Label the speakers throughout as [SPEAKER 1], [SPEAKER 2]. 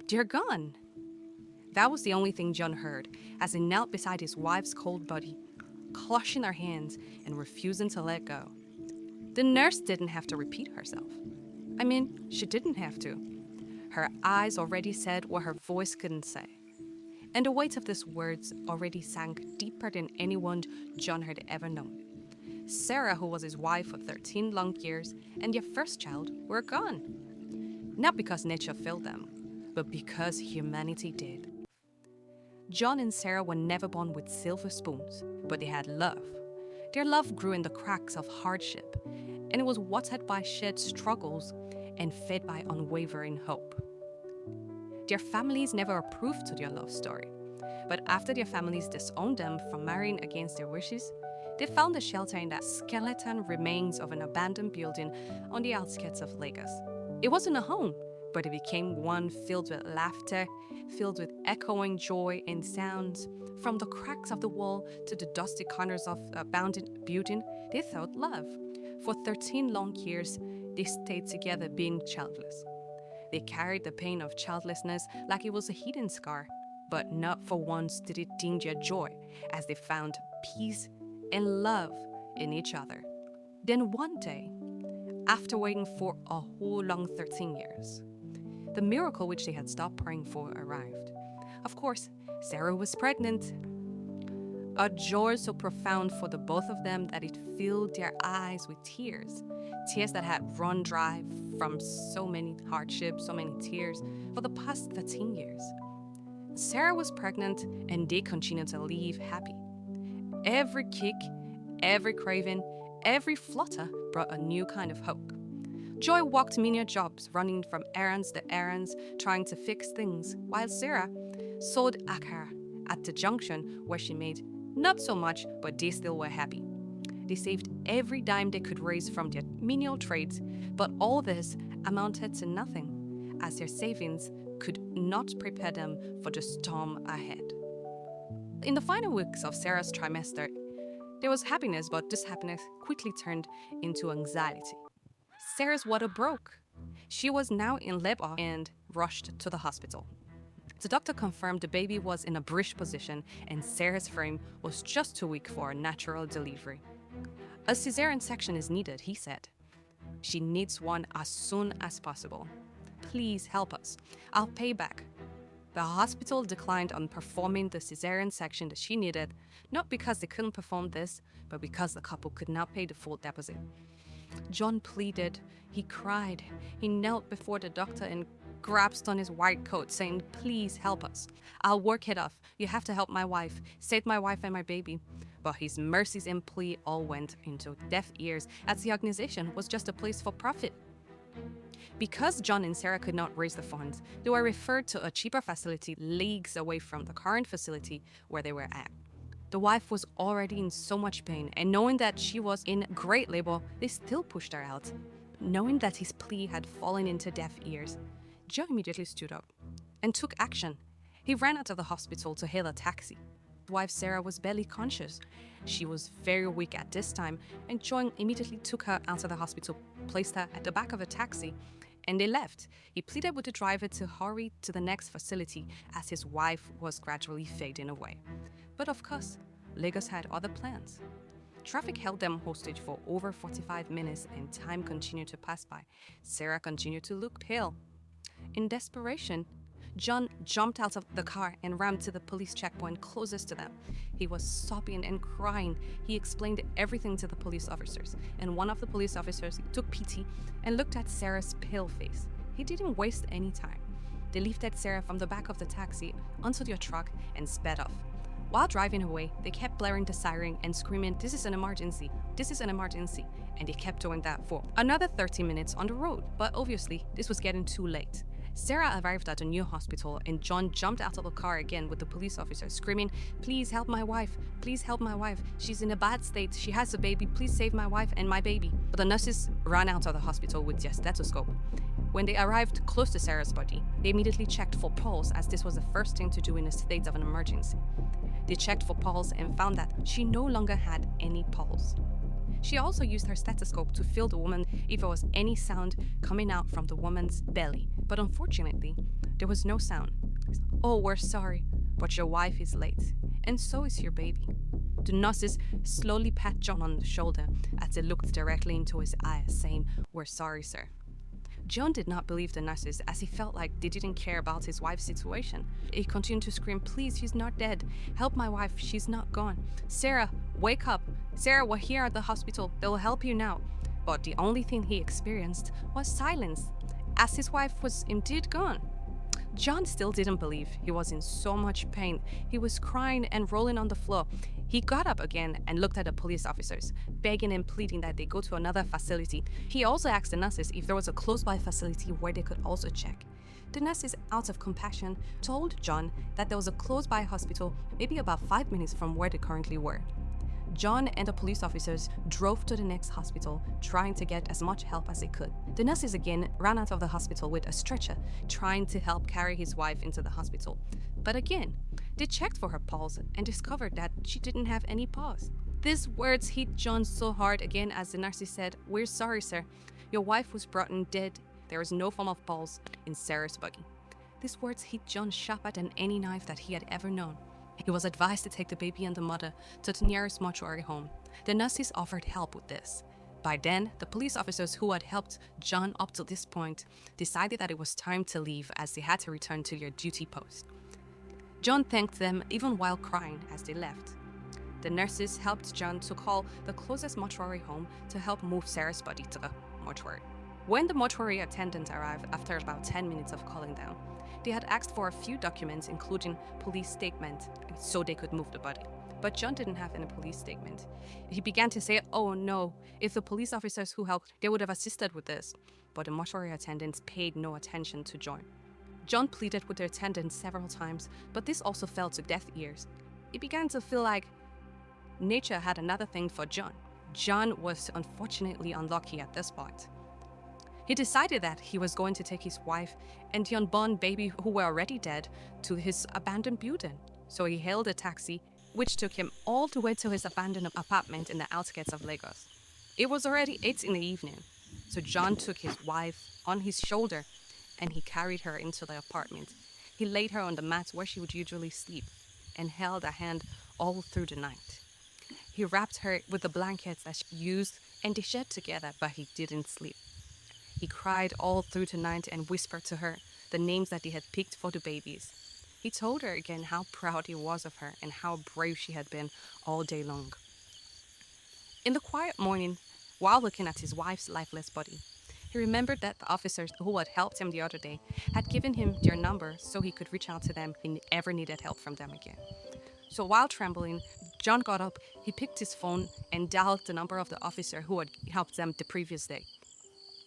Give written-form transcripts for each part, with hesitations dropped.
[SPEAKER 1] "They're gone." That was the only thing John heard as he knelt beside his wife's cold body, clutching her hands and refusing to let go. The nurse didn't have to repeat herself. I mean, she didn't have to. Her eyes already said what her voice couldn't say. And the weight of these words already sank deeper than anyone John had ever known. Sarah, who was his wife for 13 long years, and their first child were gone. Not because nature failed them, but because humanity did. John and Sarah were never born with silver spoons, but they had love. Their love grew in the cracks of hardship, and it was watered by shared struggles and fed by unwavering hope. Their families never approved to their love story, but after their families disowned them from marrying against their wishes, they found a shelter in the skeleton remains of an abandoned building on the outskirts of Lagos. It wasn't a home, but it became one filled with laughter, filled with echoing joy and sounds. From the cracks of the wall to the dusty corners of the abandoned building, they felt love. For 13 long years, they stayed together being childless. They carried the pain of childlessness like it was a hidden scar, but not for once did it dim their joy as they found peace and love in each other. Then one day, after waiting for a whole long 13 years, the miracle which they had stopped praying for arrived. Of course, Sarah was pregnant. A joy so profound for the both of them that it filled their eyes with tears. Tears that had run dry from so many hardships, so many tears for the past 13 years. Sarah was pregnant and they continued to live happy. Every kick, every craving, every flutter brought a new kind of hope. Joy walked menial jobs, running from errands to errands, trying to fix things, while Sarah sold akara at the junction where she made not so much, but they still were happy. They saved every dime they could raise from their menial trades, but all this amounted to nothing, as their savings could not prepare them for the storm ahead. In the final weeks of Sarah's trimester, there was happiness, but this happiness quickly turned into anxiety. Sarah's water broke. She was now in labor and rushed to the hospital. The doctor confirmed the baby was in a breech position and Sarah's frame was just too weak for a natural delivery. A cesarean section is needed, he said. She needs one as soon as possible. Please help us. I'll pay back. The hospital declined on performing the cesarean section that she needed, not because they couldn't perform this, but because the couple could not pay the full deposit. John pleaded, he cried, he knelt before the doctor and grasped on his white coat, saying, "Please help us. I'll work it off. You have to help my wife. Save my wife and my baby." But his mercies and plea all went into deaf ears, as the organization was just a place for profit. Because John and Sarah could not raise the funds, they were referred to a cheaper facility leagues away from the current facility where they were at. The wife was already in so much pain, and knowing that she was in great labor, they still pushed her out. Knowing that his plea had fallen into deaf ears, Joe immediately stood up and took action. He ran out of the hospital to hail a taxi. His wife Sarah was barely conscious. She was very weak at this time, and Joe immediately took her out of the hospital, placed her at the back of a taxi, and they left. He pleaded with the driver to hurry to the next facility as his wife was gradually fading away. But of course, Lagos had other plans. Traffic held them hostage for over 45 minutes and time continued to pass by. Sarah continued to look pale. In desperation, John jumped out of the car and ran to the police checkpoint closest to them. He was sobbing and crying. He explained everything to the police officers, and one of the police officers took pity and looked at Sarah's pale face. He didn't waste any time. They lifted Sarah from the back of the taxi onto their truck and sped off. While driving away, they kept blaring the siren and screaming, "This is an emergency, this is an emergency," and they kept doing that for another 30 minutes on the road. But obviously, this was getting too late. Sarah arrived at a new hospital and John jumped out of the car again with the police officer screaming, "Please help my wife, please help my wife. She's in a bad state, she has a baby, please save my wife and my baby." But the nurses ran out of the hospital with their stethoscope. When they arrived close to Sarah's body, they immediately checked for pulse, as this was the first thing to do in a state of an emergency. They checked for pulse and found that she no longer had any pulse. She also used her stethoscope to feel the woman if there was any sound coming out from the woman's belly. But unfortunately, There was no sound. "Oh, we're sorry, but your wife is late, and so is your baby." The nurses slowly pat John on the shoulder as they looked directly into his eyes, saying, "We're sorry, sir." John did not believe the nurses, as he felt like they didn't care about his wife's situation. He continued to scream, "Please, she's not dead. Help my wife, she's not gone. Sarah, wake up. Sarah, we're here at the hospital. They will help you now." But the only thing he experienced was silence, as his wife was indeed gone. John still didn't believe. He was in so much pain. He was crying and rolling on the floor. He got up again and looked at the police officers, begging and pleading that they go to another facility. He also asked the nurses if there was a close-by facility where they could also check. The nurses, out of compassion, told John that there was a close-by hospital, maybe about 5 minutes from where they currently were. John and the police officers drove to the next hospital, trying to get as much help as they could. The nurses again ran out of the hospital with a stretcher, trying to help carry his wife into the hospital. But again, they checked for her pulse and discovered that she didn't have any pulse. These words hit John so hard again as the nurses said, "We're sorry, sir. Your wife was brought in dead. There is no form of pulse in Sarah's body." These words hit John sharper than any knife that he had ever known. He was advised to take the baby and the mother to the nearest mortuary home. The nurses offered help with this. By then, the police officers who had helped John up to this point decided that it was time to leave, as they had to return to their duty post. John thanked them even while crying as they left. The nurses helped John to call the closest mortuary home to help move Sarah's body to the mortuary. When the mortuary attendant arrived after about 10 minutes of calling them, they had asked for a few documents, including police statement, so they could move the body. But John didn't have any police statement. He began to say, "Oh no, if the police officers who helped, they would have assisted with this." But the mortuary attendants paid no attention to John. John pleaded with the attendant several times, but this also fell to deaf ears. It began to feel like nature had another thing for John. John was unfortunately unlucky at this point. He decided that he was going to take his wife and the unborn baby, who were already dead, to his abandoned building. So he hailed a taxi, which took him all the way to his abandoned apartment in the outskirts of Lagos. It was already 8 in the evening, so John took his wife on his shoulder and he carried her into the apartment. He laid her on the mat where she would usually sleep and held her hand all through the night. He wrapped her with the blankets that she used and they shared together, but he didn't sleep. He cried all through the night and whispered to her the names that he had picked for the babies. He told her again how proud he was of her and how brave she had been all day long. In the quiet morning, while looking at his wife's lifeless body, he remembered that the officers who had helped him the other day had given him their number so he could reach out to them if he ever needed help from them again. So while trembling, John got up, he picked his phone and dialed the number of the officer who had helped them the previous day.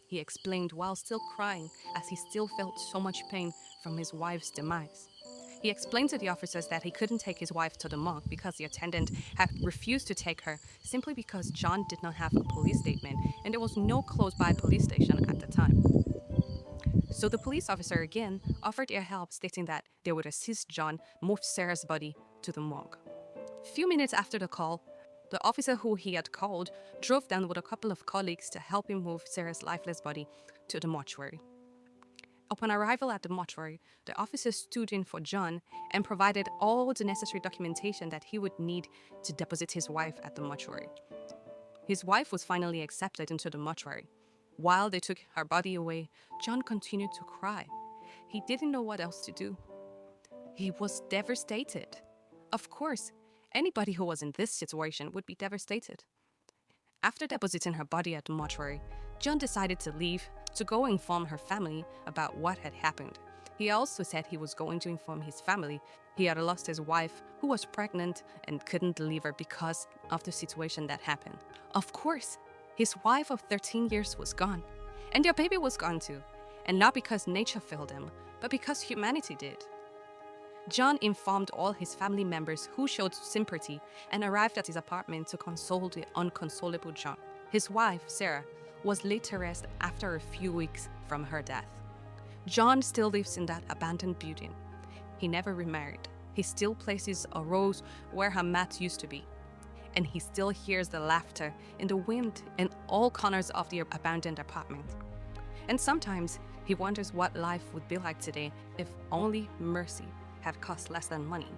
[SPEAKER 1] He explained while still crying, as he still felt so much pain from his wife's demise. He explained to the officers that he couldn't take his wife to the morgue because the attendant had refused to take her simply because John did not have a police statement and there was no close-by police station at the time. So the police officer again offered their help, stating that they would assist John move Sarah's body to the morgue. A few minutes after the call, the officer who he had called drove down with a couple of colleagues to help him move Sarah's lifeless body to the mortuary. Upon arrival at the mortuary, the officer stood in for John and provided all the necessary documentation that he would need to deposit his wife at the mortuary. His wife was finally accepted into the mortuary. While they took her body away, John continued to cry. He didn't know what else to do. He was devastated. Of course, anybody who was in this situation would be devastated. After depositing her body at the mortuary, John decided to leave to go inform her family about what had happened. He also said he was going to inform his family he had lost his wife, who was pregnant and couldn't deliver because of the situation that happened. Of course, his wife of 13 years was gone, and their baby was gone too, and not because nature failed him, but because humanity did. John informed all his family members, who showed sympathy and arrived at his apartment to console the inconsolable John. His wife, Sarah, was laid to rest after a few weeks from her death. John still lives in that abandoned building. He never remarried. He still places a rose where her mat used to be. And he still hears the laughter in the wind in all corners of the abandoned apartment. And sometimes he wonders what life would be like today if only mercy had cost less than money.